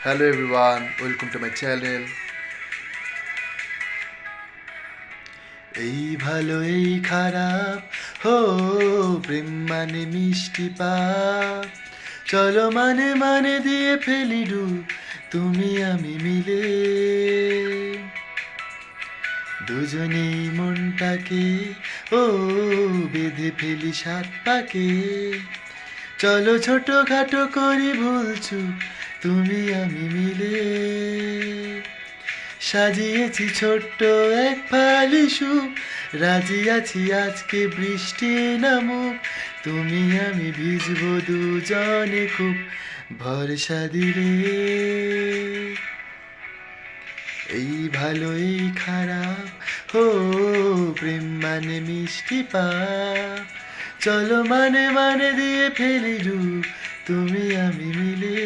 Hello everyone, welcome to my channel. এই ভালো এই খারাপ হো প্রেম মানে মিষ্টি পাপ চলো মানে মানে দিয়ে ফেলি ডুব তুমি আমি মিলে দুজনেই মনটাকে ও বেঁধে ফেলি সাত পাকে চলো ছোটখাটো করি ভুলছু তুমি আমি মিলে সাজিয়েছি ছোট্ট এক ফালি সুখ রাজি আছি আজকে বৃষ্টি নামুক তুমি আমি ভিজবো দুজনে খুব ভরসা দিলে এই ভালো এই খারাপ ও প্রেম মানে মিষ্টি পাপ চলো মানে মানে দিয়ে ফেলি ডুব তুমি আমি মিলে